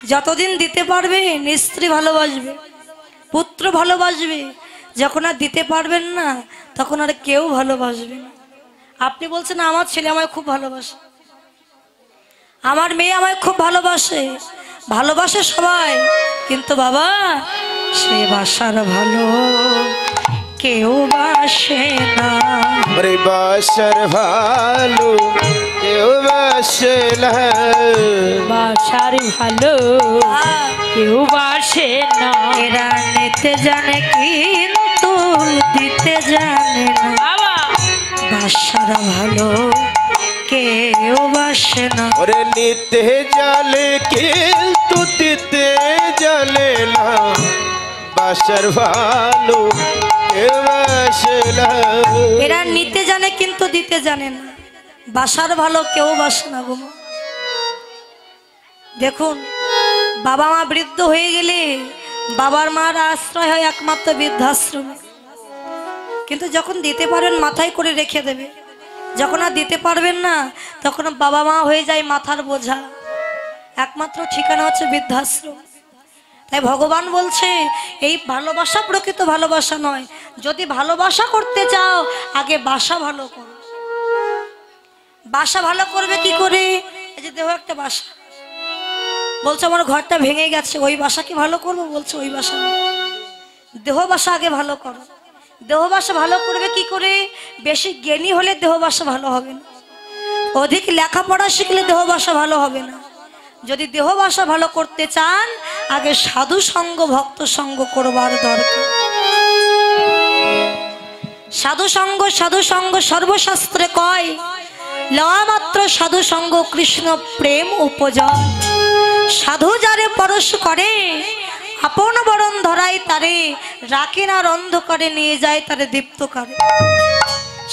যতদিন দিতে পারবে স্ত্রী ভালোবাসবে, পুত্র ভালোবাসবে, যখন আর দিতে পারবেন না তখন আর কেউ ভালোবাসবে না। আপনি বলছেন আমার ছেলে আমায় খুব ভালোবাসে, আমার মেয়ে আমায় খুব ভালোবাসে, ভালোবাসে সবাই, কিন্তু বাবা সে বাসার ভালো কেউ বাসে না। ওরে বাসার ভালো কেউ বাসে না, বাসার ভালো কেউ বাসে না। এরা নিতে জানে কিন্তু দিতে জানে না, বাবা বাসার ভালো কেউ বাসে না। ওরে নিতে জালে কিন্তু দিতে জানে না, বাসার ভালো কেউ বাসে না। এরা নিতে জানে কিন্তু দিতে জানে না, বাসার ভালো কেউ বাসে না গো মা। দেখুন বাবা মা বৃদ্ধ হয়ে গেলে বাবার মার আশ্রয় হয় একমাত্র বৃদ্ধাশ্রমে, কিন্তু যখন দিতে পারবেন মাথায় করে রেখে দেবে, যখন আর দিতে পারবেন না তখন বাবা মা হয়ে যায় মাথার বোঝা, একমাত্র ঠিকানা হচ্ছে বৃদ্ধাশ্রম। তাই ভগবান বলছে এই ভালোবাসা প্রকৃত ভালোবাসা নয়, যদি ভালোবাসা করতে চাও আগে বাসা ভালো করো। বাসা ভালো করবে কি করে? এই যে দেহ একটা বাসা, বলছে আমার ঘরটা ভেঙে গেছে, ওই বাসাকে ভালো করবো, বলছে ওই বাসা না, দেহ বাসা আগে ভালো করো। দেহ বাসা ভালো করবে কি করে? বেশি জ্ঞানী হলে দেহ বাসা ভালো হবে না, অধিক লেখাপড়া শিখলে দেহ বাসা ভালো হবে না। যদি দেহ বাসা ভালো করতে চান আগে সাধু সঙ্গ ভক্ত সঙ্গ করবার দরকার। সাধু সঙ্গ সর্বশাস্ত্রে কয়, লওয়া মাত্র সাধু সঙ্গ কৃষ্ণ প্রেম উপজয়। সাধু যারে পরশ করে আপন বরণ ধরাই তারে, রাখে না রন্ধ করে নিয়ে যায় তারে দীপ্ত করে।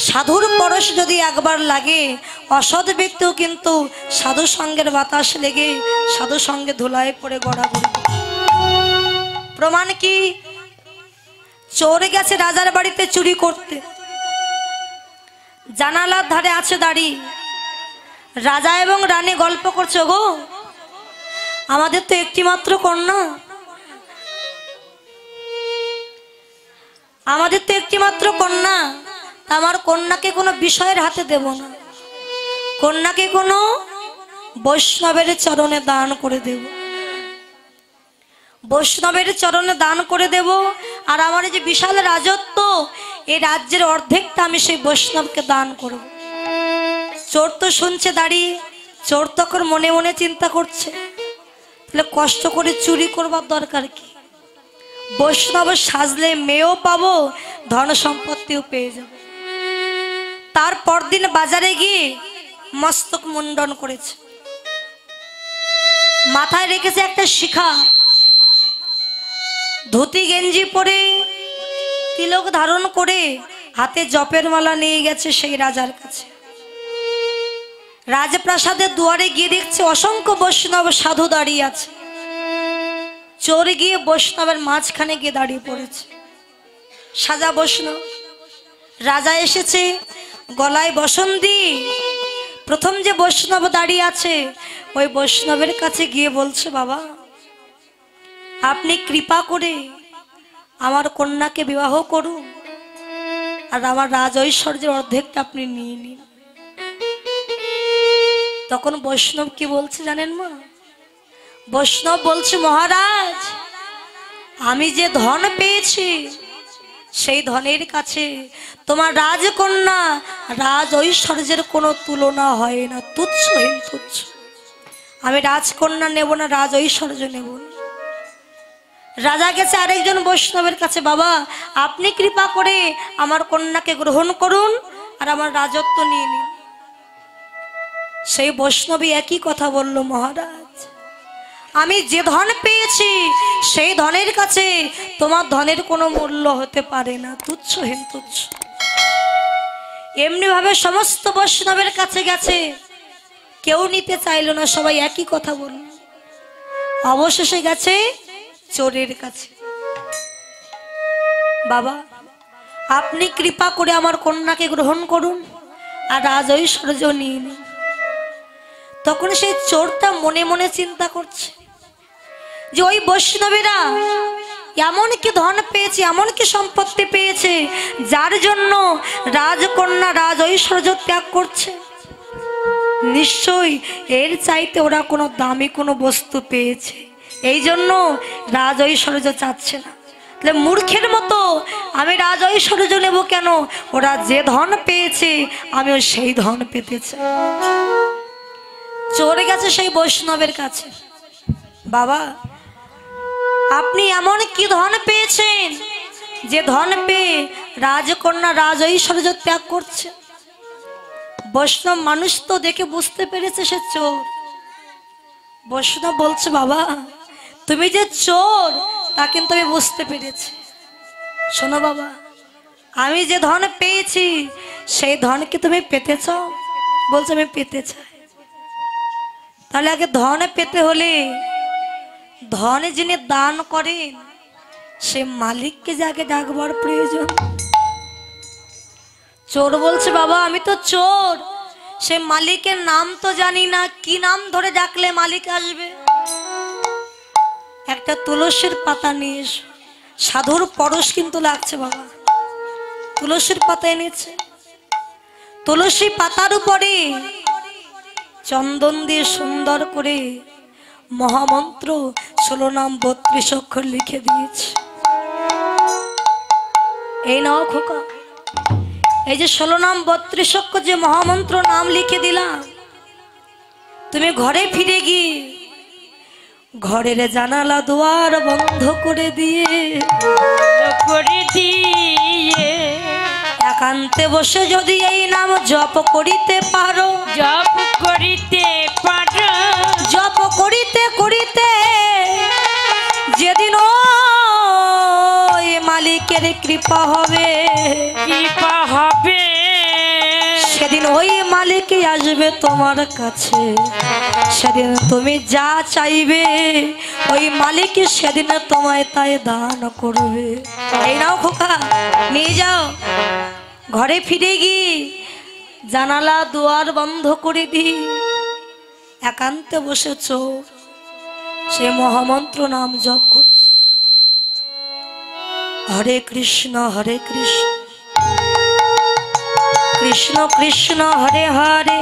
সাধুর পরশ যদি একবার লাগে অসৎ ব্যক্তিও কিন্তু সাধু সঙ্গের বাতাস লেগে সাধু সঙ্গে ধুলায় পড়ে গড়াগড়ি। প্রমাণ কি? চোর গেছে রাজার বাড়িতে চুরি করতে, জানালার ধারে আছে দাঁড়িয়ে, রাজা এবং রানী গল্প করছে, গো আমাদের তো একটি মাত্র কন্যা, আমাদের তো একটি মাত্র কন্যা, আমার কন্যাকে কোনো বিষয়ের হাতে দেব না, কন্যাকে কোনো বৈষ্ণবের চরণে দান করে দেব, বৈষ্ণবের চরণে দান করে দেব। আর আমার এই যে বিশাল রাজত্ব, এই রাজ্যের অর্ধেকটা আমি সেই বৈষ্ণবকে দান করব। চোর তো শুনছে দাঁড়িয়ে, চোর তখন মনে মনে চিন্তা করছে, তাহলে কষ্ট করে চুরি করবার দরকার কি? বৈষ্ণব সাজলে মেয়েও পাবো, ধন সম্পত্তিও পেয়ে যাব। তারপর দিন বাজারে গিয়ে মস্তক মুন্ডন করেছে, মাথায় রেখেছে একটা শিখা, ধুতি গেঞ্জি পরে তিলক ধারণ করে হাতে জপের মালা নিয়ে গেছে সেই রাজার কাছে। রাজপ্রাসাদের দুয়ারে গিয়ে দেখছে অসংখ্য বৈষ্ণব সাধু দাঁড়িয়ে আছে। চোর গিয়ে বৈষ্ণবের মাঝখানে গিয়ে দাঁড়িয়ে পড়েছে, সাজা বৈষ্ণব। রাজা এসেছে, গলায় বসন্তি। প্রথম যে বৈষ্ণব দাঁড়িয়ে আছে ওই বৈষ্ণবের কাছে গিয়ে বলছে, বাবা আপনি কৃপা করে আমার কন্যাকে বিবাহ করুন, আর আমার রাজ ঐশ্বর্যের অর্ধেকটা আপনি নিয়ে নিন। তখন বৈষ্ণব কি বলছে জানেন মা? বৈষ্ণব বলছে, মহারাজ আমি যে ধন পেয়েছি সেই ধনের কাছে তোমার রাজকন্যা রাজ ঐশ্বর্যের কোনো তুলনা হয় না, তুচ্ছহীন তুচ্ছ। আমি রাজকন্যা নেব না, রাজ ঐশ্বর্য নেব না। রাজা গেছে আরেকজন বৈষ্ণবের কাছে, বাবা আপনি কৃপা করে আমার কন্যাকে গ্রহণ করুন আর আমার রাজত্ব নিয়ে নিন। সেই বৈষ্ণবী একই কথা বলল, মহারাজ আমি যে ধন পেয়েছি সেই ধনের কাছে তোমার ধনের কোনো মূল্য হতে পারে না, তুচ্ছহীন তুচ্ছ। এমনি ভাবে সমস্ত বৈষ্ণবের কাছে গেছে, কেউ নিতে চাইল না, সবাই একই কথা বলল। অবশেষে গেছে চোরের কাছে, বাবা আপনি কৃপা করে আমার কন্যাকে গ্রহণ করুন আর রাজ ঐশ্বর্য নিয়ে নিন। তখন সেই চোরটা মনে মনে চিন্তা করছে, যে ওই বৈষ্ণবেরা এমন কি ধন পেয়েছে, এমন কি সম্পত্তি পেয়েছে, যার জন্য রাজকন্যা রাজ ঐশ্বর্য ত্যাগ করছে। নিশ্চয়ই এর চাইতে ওরা কোনো দামি কোনো বস্তু পেয়েছে, এই জন্য রাজ ঐশ্বর্য চাচ্ছে না। তাহলে মূর্খের মতো আমি রাজ ঐশ্বর্য নেব কেন? ওরা যে ধন পেয়েছে আমিও সেই ধন পেতে চাই। চলে গেছে সেই বৈষ্ণবের কাছে, বাবা আপনি এমন কি ধন পেয়েছেন যে ধন পেয়ে রাজকন্যা রাজ ঐশ্বর্য ত্যাগ করছে? বৈষ্ণব মানুষ তো দেখে বুঝতে পেরেছে সে চোর। বৈষ্ণব বলছে, বাবা তুমি যে চোর তা কিন্তু আমি বুঝতে পেরেছি। শোনো বাবা, আমি যে ধন পেয়েছি সেই ধন কি তুমি পেতে চাও? বলছে আমি পেতে চাই। তাহলে আগে ধন পেতে হলে ধন যিনি দান করেন সে মালিককে যে আগে ডাকবার প্রয়োজন। চোর বলছে, বাবা আমি তো চোর, সে মালিকের নাম তো জানি না, কি নাম ধরে ডাকলে মালিক আসবে? একটা তুলসীর পাতা নিয়ে এসো। সাধুর পরশ কিন্তু লাগছে বাবা। তুলসীর পাতা এনেছে, তুলসী পাতার উপরে চন্দন দিয়ে সুন্দর করে মহামন্ত্র 16 নাম 32 অক্ষর লিখে দিয়েছে। এই নাও খোকা, এই যে 16 নাম 32 অক্ষর যে মহামন্ত্র নাম লিখে দিলাম, তুমি ঘরে ফিরে গিয়ে ঘরের জানালা দুয়ার বন্ধ করে দিয়ে একান্তে বসে যদি এই নাম জপ করিতে পারো, জপ করিতে পারো, জপ করিতে করিতে যেদিন ওই মালিকের কৃপা হবে, কৃপা হবে, সেদিন ওই মালিকই আসবে তোমার কাছে। সেদিন তুমি যা চাইবে ওই মালিক সেদিন তোমায় তাই দান করবে। এই নাও খোকা, নিয়ে যাও। ঘরে ফিরে গিয়ে জানালা দুয়ার বন্ধ করে দি, একান্তে বসে চোর সে মহামন্ত্র নাম জপ করছে। হরে কৃষ্ণ হরে কৃষ্ণ, কৃষ্ণ কৃষ্ণ হরে হরে,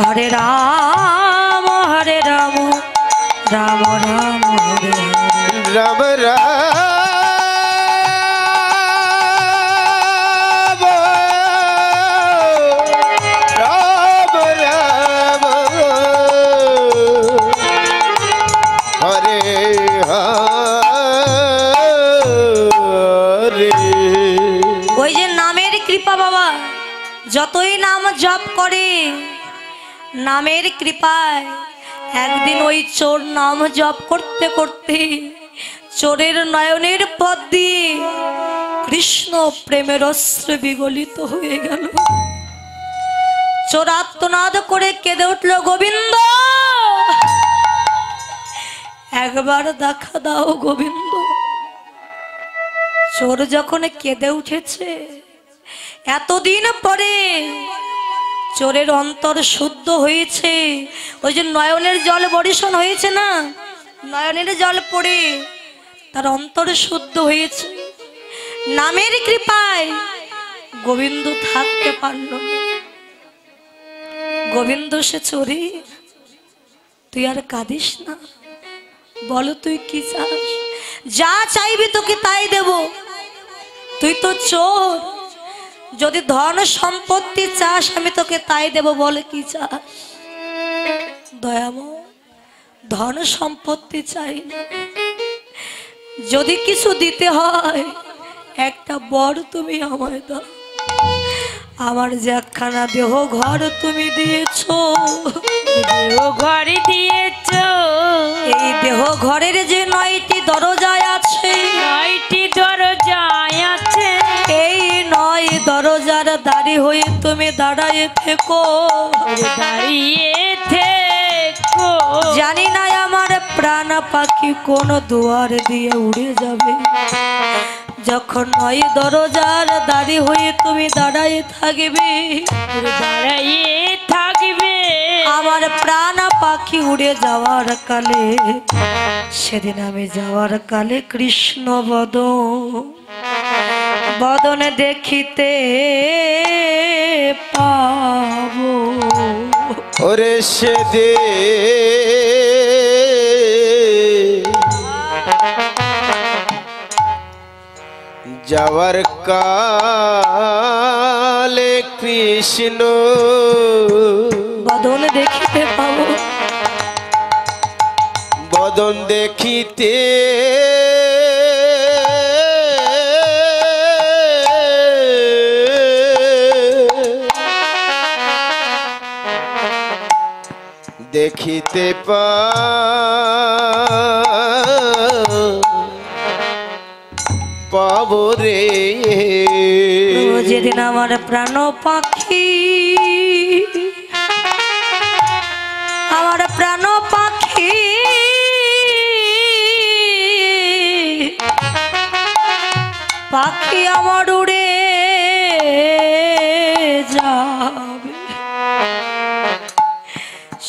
হরে রাম হরে রাম, রাম রাম হরে হরে। রাম রাম রাম রাম হরে হরে। ওই যে নামের কৃপা বাবা, যতই নাম জপ করে নামের কৃপায় একদিন ওই চোর নাম জপ করতে করতে চোরের নয়নের পথ দিয়ে কৃষ্ণ প্রেমের অস্ত্রে বিগলিত হয়ে গেল। চোর আর্তনাদ করে কেঁদে উঠল, গোবিন্দ একবার দেখা দাও গোবিন্দ। চোর যখন কেঁদে উঠেছে, এতদিন পরে চোরের অন্তর শুদ্ধ হয়েছে। ওই যে নয়নের জল বর্ষণ হয়েছে না, নয়নের জল পড়ে তার অন্তর শুদ্ধ হয়েছে। নামের কৃপায় গোবিন্দ থাকতে পারল না। গোবিন্দ সে চোরে, তুই আর কাঁদিস না, বলো তুই কি চাস? যা চাইবি তোকে তাই দেব। তুই তো চোর, যদি ধন সম্পত্তি চাস আমি তোকে তাই দেব, বলে কি চাস? দয়াময়, ধন সম্পত্তি চাই না, যদি কিছু দিতে হয় একটা বর তুমি আমায় দাও। আমার যে একখানা দেহ ঘর তুমি দিয়েছ, দেহ ঘরে দিয়েছ, এই দেহ ঘরের যে 9টি দরজায় আছে, 9টি দরজায় আছে, এই 9 দরজার দাঁড়ি হয়ে তুমি দাঁড়ায় থেকো, দাঁড়িয়ে থেকো। জানি না আমার প্রাণ পাখি কোন দুয়ার দিয়ে উড়ে যাবে। যখন 9 দরজার দাঁড়ি হয়ে তুমি দাঁড়ায় থাকবে, দাঁড়িয়ে থাকবে, আমার প্রাণ পাখি উড়ে যাওয়ার কালে সেদিন আমি যাওয়ার কালে কৃষ্ণ বদনে দেখিতে পাবো। ওরে সেদে যাওয়ার কালে কৃষ্ণ বদন দেখিতে পাবো। বদন দেখিতে দেখিতে পাবো রে। যেদিন আমার প্রাণ পাখি, আমার প্রাণ পাখি পাখি আমার উড়ে যাবে,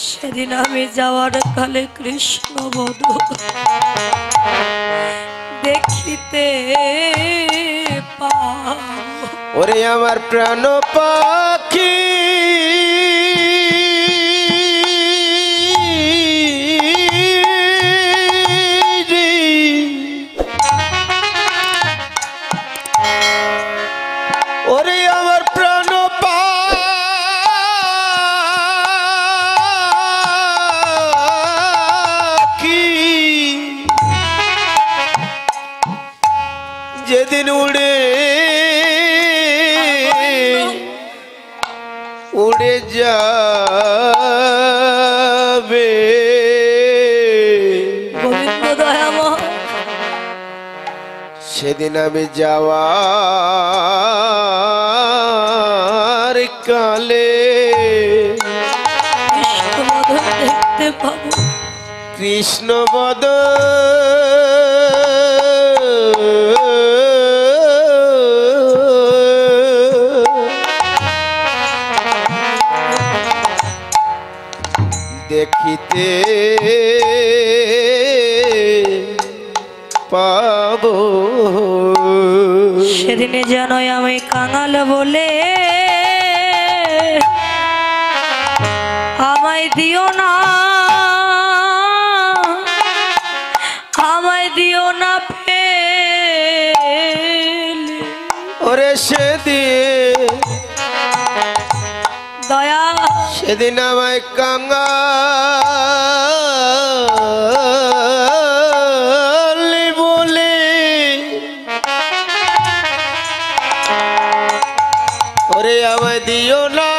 সেদিন আমি যাওয়ার কালে কৃষ্ণ বদন দেখিতে পাবো। ওরে আমার প্রাণ পাখি ওরে আমার প্রাণ পাখি যেদিন উড়ে উড়ে যাবে গোবিন্দ দয়াময়, সেদিন আমি যাওয়ার কালে কৃষ্ণ বদন দেখতে পাবো। কৃষ্ণ বদ দেখিতে পাবো। সেদিনে জানোই আমি কাঙাল বলে আমায় দিও না, আমায় দিও না ফেলে। ওরে সেদিন দয়া সেদিন আমায় কাঙাল বলে ওরে আমায় দিও না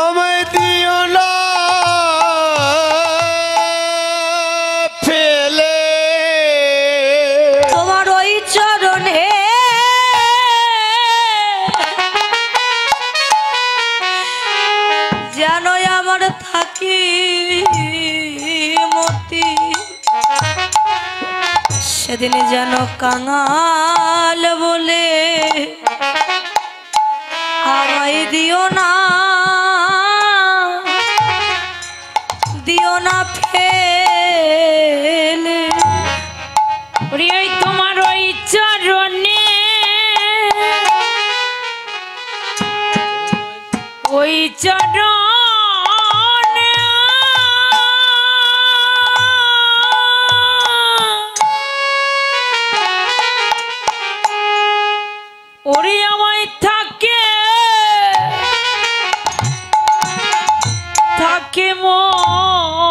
আমায় দিও না ফেলে। তোমার ওই চরণে জানোই আমার থাকি মতি, সেদিন যেন কাঙাল বলে আমায় দিও না, দিও না ফেলে। ওরে ওই তোমার ওই চরণে, ওই চরণে ওরে আমায় থাকে থাকে মতি।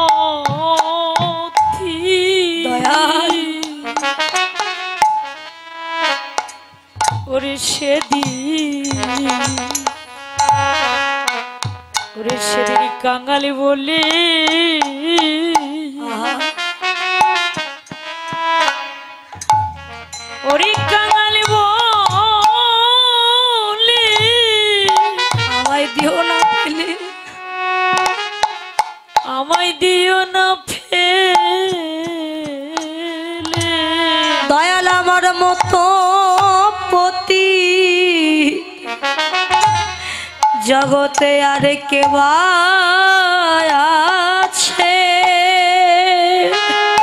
দয়াল ওরে সেদিন, ওরে সেদিন কাঙালি বলে আহা, ওরে কাঙালি বলে আমায় দিও না ফেলে, আমায় দিও না ফেলে। দয়াল আমার মতো পতি জগতে আর কে বা আছে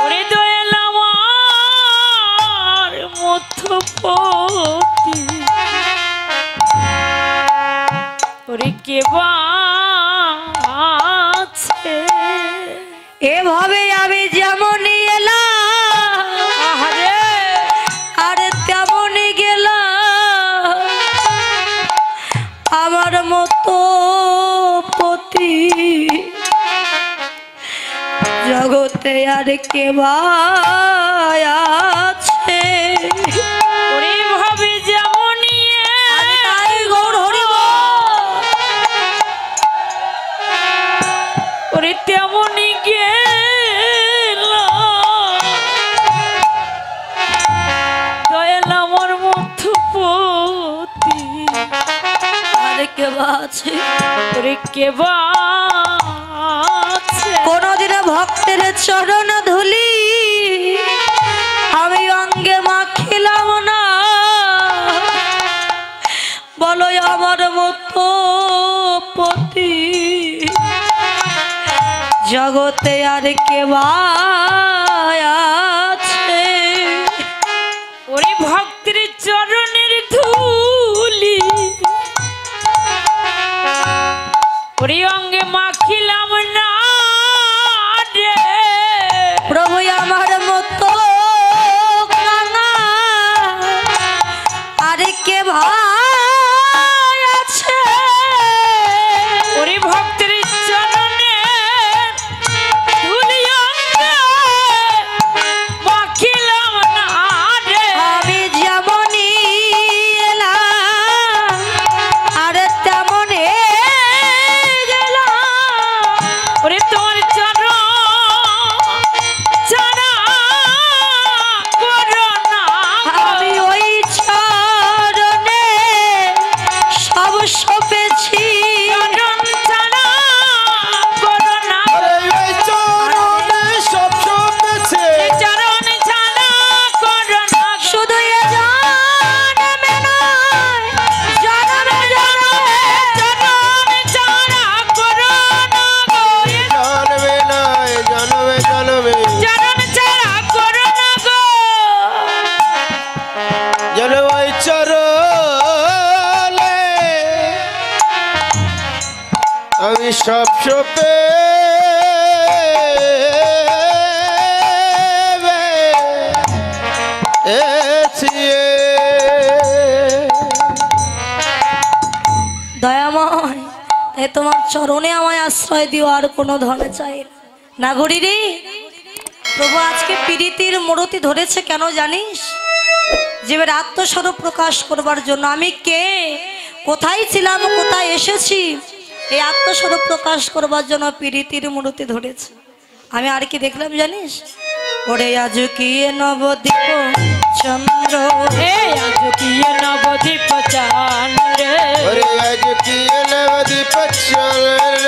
ওরে দয়াল আমার মধ্যপতি ওরে কে বা আছে এভাবে আমি যেমনই এলাম আহারে আর তেমনই গেলাম আমার মতো পতি জগতে আর কে বা আছে ওরে ভাবে যেমনই তাই গৌর হরি বল। ওরে তেমনই গেল দয়াল আমার মধ্যপতি আর কে বা আছে ওরে কে বা আছে কোনদিনও ভক্তের চরণ ধুলি আমি অঙ্গে মাখিলাম না বলো আমার মতো পতি জগতে আর কে বা আছে ওরে ভক্তের চরণের ধুলি ওরে অঙ্গে মাখিলাম না রে প্রভু আমার মতো কাঙা আর কে ভাই আছে ওরে ভক্তের চরণের ধুলি অঙ্গে মাখিলাম না রে আমি যেমনই এলাম আর তেমনই গেলাম ওরে তোর চরণ ছাড়া করো না আমি ওই চরণে সব সপেছি চরণ ছাড়া করো না আরে এই চরণে সব সপেছে চরণ ছাড়া করো না শুধু এ জন্মে নয়, জন্মে জন্মে চরণ ছাড়া করো না গো জন্মে নয় জন্মে জন্মে চরণ ছাড়া করো না গো যেন ওই চরণে আমি সব সপে দয়াময় তাই তোমার চরণে আমায় আশ্রয় দিও আর কোনো ধনে চাই না। না গরি রে প্রভু আজকে পীড়িতির মূরতি ধরেছে কেন জানিস জীবের আত্মস্বরূপ প্রকাশ করবার জন্য আমি কে কোথায় ছিলাম কোথায় এসেছি এই আত্মস্বরূপ প্রকাশ করবার জন্য পীড়িতির মূরতি ধরেছে। আমি আর কি দেখলাম জানিস ওরে আজ কি নবদ্বীপ চন্দ্র হে আজ কি নবদ্বীপ চন্দ্র ওরে আজ কি নবদ্বীপ চন্দ্র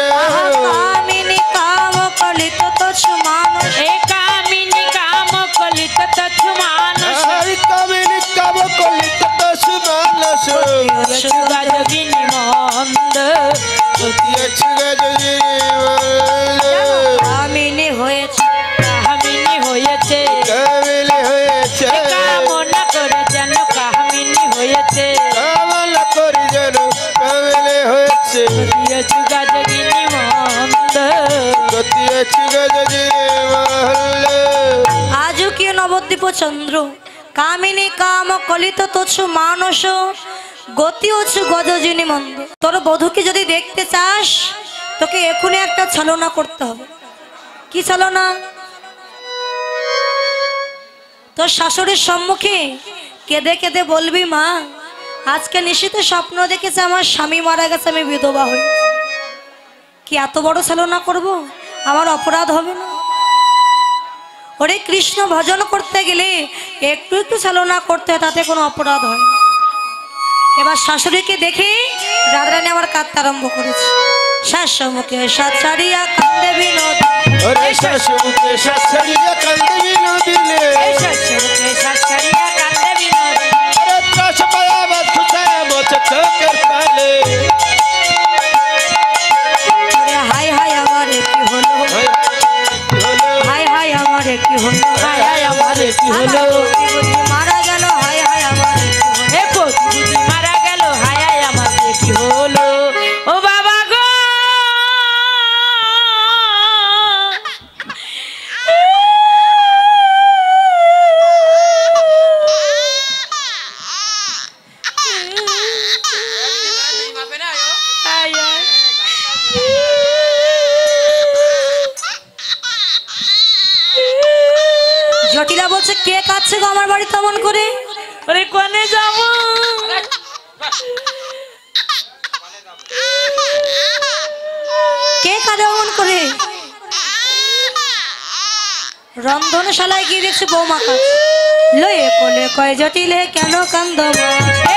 কামিনী কাম কলিত তোছ মানুষ হে কামিনী কাম কলিত তছু মানস হরি কামিনী কাম কলিত দশু মানস যুগা যোগিনী মন্দ কামিনী হয়েছে কামিনী হয়েছে কামিনী হয়েছে কামনা করে যেন কামিনী হয়েছে কামনা করি যেন কামিনী হয়েছে যুগা যোগিনী মন্দ গতি আছে গজনী মহল আজও কি নবদ্বীপ চন্দ্র কামিনী কাম কলিত তোছ মানস গতি হচ্ছে গজজিনী মন্দ। তোর বধূকে যদি দেখতে চাস তোকে এখনই একটা ছলনা করতে হবে। কি ছলনা? তোর শাশুড়ির সম্মুখে কেঁদে কেঁদে বলবি মা আজকে নিশীথে স্বপ্ন দেখেছে আমার স্বামী মারা গেছে আমি বিধবা হই। কি এত বড় ছলনা করব? আমার অপরাধ হবে না? ওরে কৃষ্ণ ভজন করতে গেলে একটু একটু ছলনা করতে হয় তাতে কোনো অপরাধ হয় না। এবার শাশুড়িকে দেখে রাধারানী আবার কাঁদতে আরম্ভ করেছে। শাসমুখে সাত ছাড়িয়া কান্দে বিনোদ ওরে শাশুকে শাশুড়িয়া কান্দে বিনোদিনে শ্বশুরকে শাশুড়িয়া কান্দে বিনোদিনী ওরে ত্রাস পায়া বাধুতায় মোচ চোখের পালে হলো বুঝি মারা গেল হায় হায় আমার এ কি হলো? হে পতি বুঝি মারা গেল হায় হায় আমার এ কি হলো ও বাবা গো আয়, আয়। জটিলা বলছে কে কাচ্ছে গো আমার বাড়ি তেমন করে? ওরে কোনে যাবো কে কাঁদে অমন করে? রন্ধনশালায় গিয়ে দেখছে বৌমা কাছে লয়ে কোলে কয় জটিলে কেন কান্দ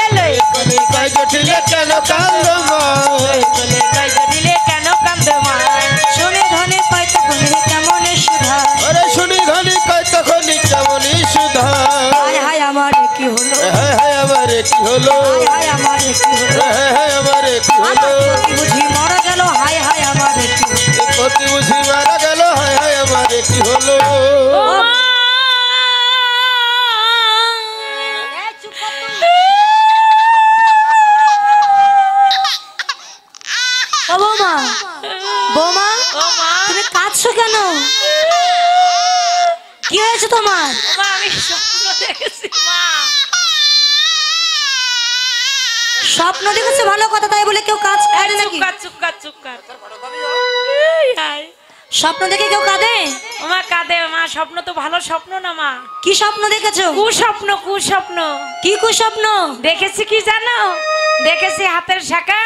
এলো কোলে কয় জটিলে কেন কান্দ কোলে কই দিলে কেন কান্দে মা শুনে ধনে কয় তখন কেমন সুধা ওরে শুনি ধনী কয় তখনই কেমনই সুধা হায় হায় আমার এ কি হলো হ্যাঁ হ্যাঁ আমার কি হলো হায় হায় আমার এ কি হলো হ্যাঁ হ্যাঁ আমার কি হলো আমার পতি বুঝি মারা গেল হায় হায় আমার এ কি হলো পতি বুঝি মারা গেল হ্যাঁ হ্যাঁ আমার কি হলো ও মা ও বৌমা বৌমা ও মা তুমি কাঁদছো কেন? কি হয়েছে তোমার? মা আমি স্বপ্ন দেখেছি মা স্বপ্ন দেখেছে ভালো কথা, তাই বলে কেউ কাজ করে নাকি? চুপ কর এই, আয়। স্বপ্ন দেখে কেউ কাঁদে? ও মা কাঁদে মা স্বপ্ন তো ভালো স্বপ্ন না মা কি স্বপ্ন দেখেছো? কুস্বপ্ন কি কুস্বপ্ন? দেখেছি কি জানো দেখেছি হাতের শাখা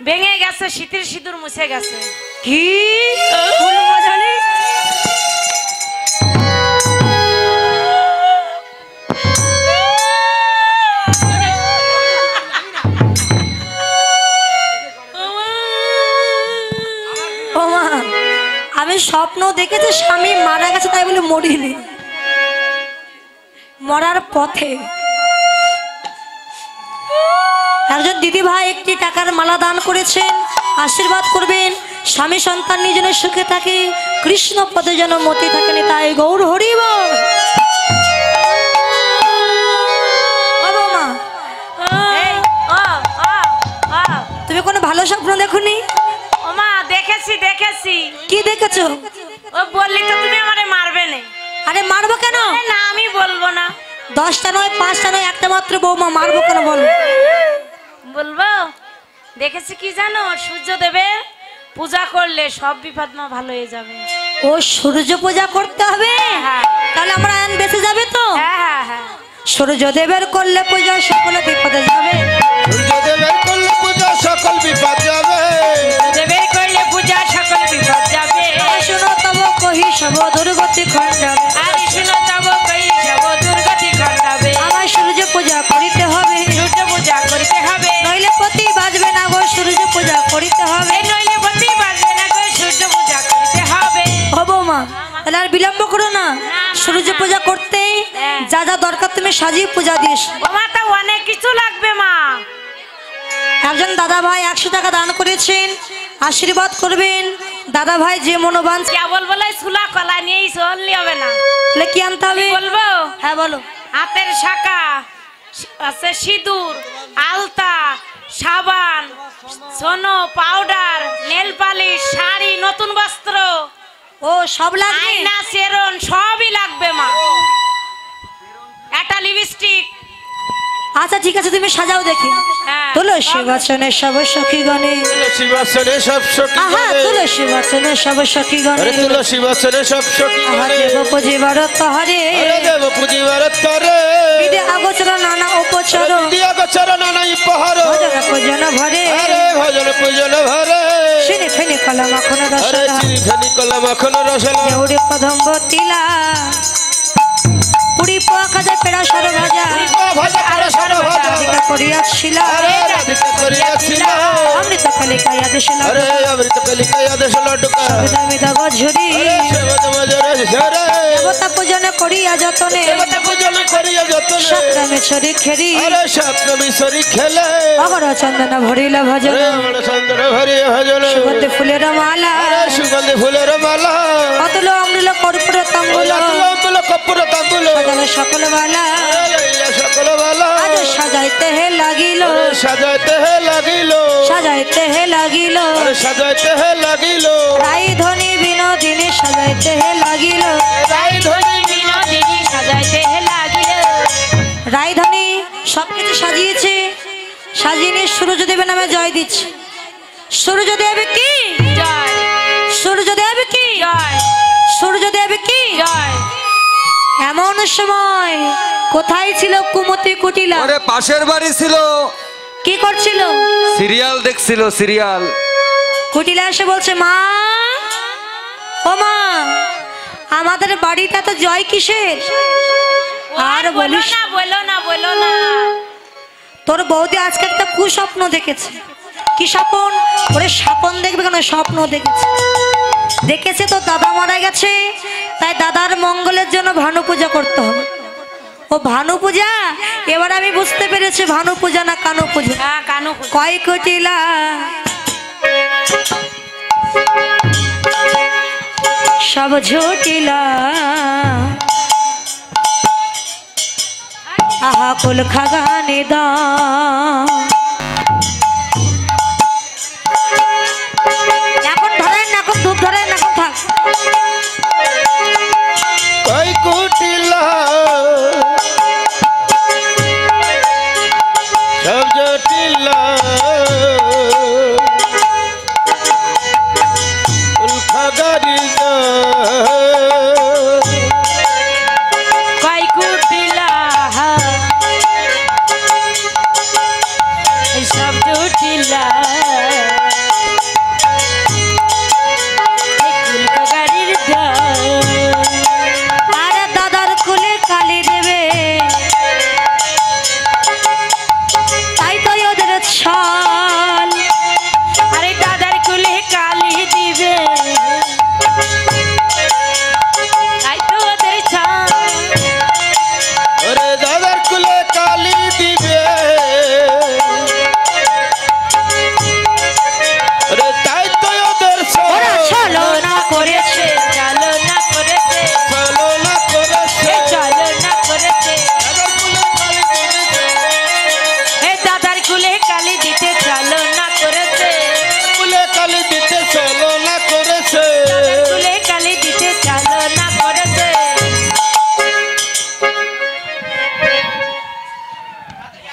ভেঙে গেছে শীতের সিঁদুর মুছে গেছে কি ফুল বাজালি? ও মা, আমি স্বপ্ন দেখেছি স্বামী মারা গেছে তাই বলে মরিনি, মরার পথে। একজন দিদি ভাই একটি টাকার মালা দান করেছেন, আশীর্বাদ করবেন স্বামী সন্তান নিয়ে সুখে থাকে, কৃষ্ণ পদে যেন মতি থাকেনি, তাই গৌর হরিব। এই, ও, ও, ও, তুমি কোনো ভালো স্বপ্ন দেখোনি? ও মা দেখেছি কি দেখেছো? ও বললি তো তুমি আমারে মারবে না আরে মারবো কেন? না আমি বলবো না 10টা নয় 5টা নয় একটা মাত্র বৌমা, মারবো কেন বলো? বলবো দেখেছি কি জানো সূর্য দেবে পূজা করলে সব বিপদ মা ভালো হয়ে যাবে ও সূর্য পূজা করতে হবে, হ্যাঁ। তাহলে আমার আয়ন বেঁচে যাবে তো? হ্যাঁ সূর্যদেবের করলে পূজা সকলে বিপদে যাবে। সূর্যদেবের করলে পূজা সকল বিপদ যাবে দেবের করলে পূজা সকল বিপদ যাবে শুনো তব কহি সব দুর্গতি খণ্ডাবে, আর শুনো তব কই সব দুর্গতি ঘটাবে আমার সূর্য পূজা করিতে হবে, সূর্য পূজা করতে হবে নইলে পতি বাজবে না গো, সূর্য পূজা করিতে হবে। নইলে বন্দি বাজবে না গো সূর্য পূজা করতে হবে ও বৌমা, তাহলে আর বিলম্ব করো না, সূর্য পূজা করতে যা যা দরকার তুমি সাজিয়ে পূজা দিস। ও মা তো অনেক কিছু লাগবে মা একজন দাদা ভাই 100 টাকা দান করেছেন, আশীর্বাদ করবেন। দাদা ভাই যে মনোবান কেবল বলে সুলা কলা নিয়েই চললে হবে না তাহলে কি আনতে হবে? বলবো হ্যাঁ বলো। হাতের শাখা আছে সিঁদুর আলতা সাবান সোনো পাউডার নেল পালিশ শাড়ি নতুন বস্ত্র ও সব লাগবে? আয়না সেরন সবই লাগবে মা একটা লিপস্টিক আচ্ছা ঠিক আছে, তুমি সাজাও দেখি। হ্যাঁ। তুলসী বাচনে সব সখী গণে, তুলসী বাসনে সব সখী আহা গণে তুলসী বাচনে সব সখী গণে, আরে তুলসী বাসনে সব সখী আহা গণে দেব পুজিবার তহরে, আরে দেব পুজিবার তরে বিদে আগোচর নানা উপচর, দিয়া গোচর নানাই পহর ভজন পূজন ভরে, আরে ভজন পূজন ভরে সিনে ফেনে কলা মাখন আরে রসনা, চিনি ফেনি কলা মাখন রসলা দেউড়ে কদম্ব তিলা, পুরি পোয়া খাজা পেড়া সর ভাজা, ভাজা করা সর ভাজা রাধিকা করিয়া শিলা, আরে রাধিকা করিয়াছিল অমৃত কালিকায়া দেশলা, আরে অমৃত কলিকায় আদেশ লটকা বিদা গঝুরি, আরে সেবত মজরে ঝরে দেবতা পূজন করিয়া যতনে, দেবতা পূজন করিয়া যতনে সপ্তমে ছড়ি খেরি, আরে স্বপ্ন মিশরি খেলে অগর চন্দন ভরিলা ভজন, আরে আমার চন্দ্র ভরি ভজন সুগন্ধি ফুলের মালা, আরে সুগন্ধি ফুলের মালা অতুল অমৃল কর্পূর তাম্বুল, অতুল অমূল্য কর্পূরে তাম্বুল সাজালে সকল বালা লইয়া সকল বালা আজ সাজাইতে হে লাগিল সাজাইতে হে লাগিল সাজাইতে হে লাগিল সাজাইতে হে লাগিল রাইধনী বিনোদিনী সাজাইতে হে লাগিল রাইধনী বিনোদিনী সাজাইতে হে লাগিল রাইধনী সবকিছু সাজিয়েছে, সাজিয়ে নিয়ে সূর্যদেবের নামে জয় দিচ্ছে। সূর্যদেব কি জয়, সূর্যদেব কি জয়, সূর্যদেব কি জয়। এমন সময় কোথায় ছিল কুমতি কুটিলা? ওরে পাশের বাড়ি ছিল, কি করছিল? সিরিয়াল দেখছিল, সিরিয়াল। কুটিলা এসে বলছে, মা ও মা, আমাদের বাড়িটা তো জয় কিসের? আর বলিস না, বলো না, বলো না। তোর বৌদি আজকে একটা কুস্বপ্ন দেখেছে। কি স্বপ্ন? ওরে স্বপ্ন দেখবে কেন, স্বপ্ন দেখেছে। দেখেছে তো দাদা মারা গেছে, তাই দাদার মঙ্গলের জন্য ভানু পূজা করতে হবে। ও ভানু পূজা, এবার আমি বুঝতে পেরেছি ভানু পূজা না কানু পূজা। হ্যাঁ, কানু কয় কুটিলা সব ঝুটিলা, আহা কুল খাগানে দা। এখন ধরেন, এখন ধূপ ধরেন, এখন থাক। কই কুটিলা সব জটিলা উল্ফা গাড়ি কয় কুটিলা সব জুটিলা গাড়ির আর দাদার কুলে কালি দেবে, তাই তো ওদের ছল। আরে দাদার কুলে কালি দিবে, তাই তো ওদের ছাল। ওরে দাদার কুলে কালি দিবে ওরে তাই তো ওদের ওরা ছলো না করেছে, চলো না করেছে, চলো না করেছে চলো না করেছে। দাদার কুলে কালি দিতে এ দাদার কুলে কালি দিতে চলো না করেছে, কুলে কালি দিতে চলো না করেছে কুলে কালি দিতে চলো না করেছে।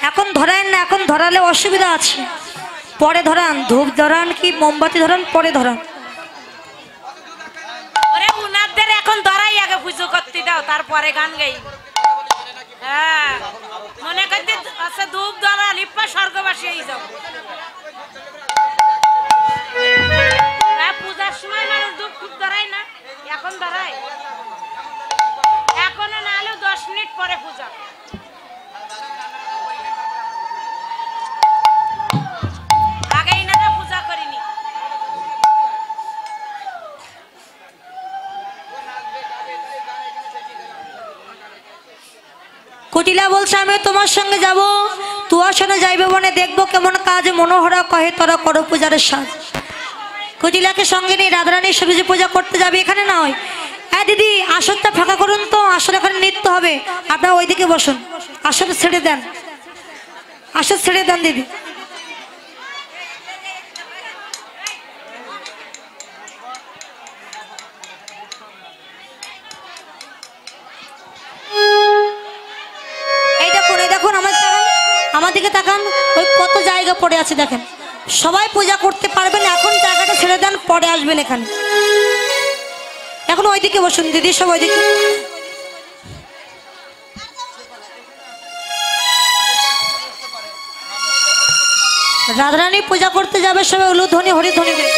এখন ধরেন না, এখন ধরালে অসুবিধা আছে। পরে ধরান, ধূপ ধরান কি মোমবাতি ধরান, পরে ধরান। ওরে উনাদের এখন ধরাই, আগে পুজো করতে দাও, তারপরে গান গাই। হ্যাঁ, মনে করতে আচ্ছা ধূপ ধরা লিপ্পা স্বর্গবাসী হয়ে যাও। হ্যাঁ, পূজার সময় মানুষ ধূপ খুব ধরাই না, এখন ধরাই। এখনো না হলেও 10 মিনিট পরে পূজা। আগে ইনারা পূজা করিনি। কুটিলা বলছে, আমি তোমার সঙ্গে যাব, তোমার সঙ্গে যাইবে বনে, দেখবো কেমন কাজ মনোহরা কহে তোরা করো পূজার সাজ। কুটিলাকে সঙ্গে নিয়ে রাধারানী সবজি পূজা করতে যাবে, এখানে না হয়। হ্যাঁ দিদি, আসনটা ফাঁকা করুন তো, আসলে এখানে নৃত্য হবে, আপনারা ওইদিকে বসুন। আসন ছেড়ে দেন, আসন ছেড়ে দেন দিদি। এই দেখুন, এই দেখুন, আমার দিকে তাকান, ওই কত জায়গা পড়ে আছে দেখেন। সবাই পূজা করতে পারবেন, এখন জায়গাটা ছেড়ে দেন, পরে আসবেন এখানে। এখন ওইদিকে বসুন দিদি, সব ওইদিকে। রাধারানী পূজা করতে যাবে, সবাই উলুধ্বনি হরিধ্বনি দেবে।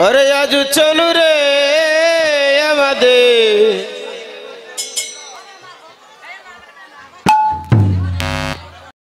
अरे आज चलू रे আমাদের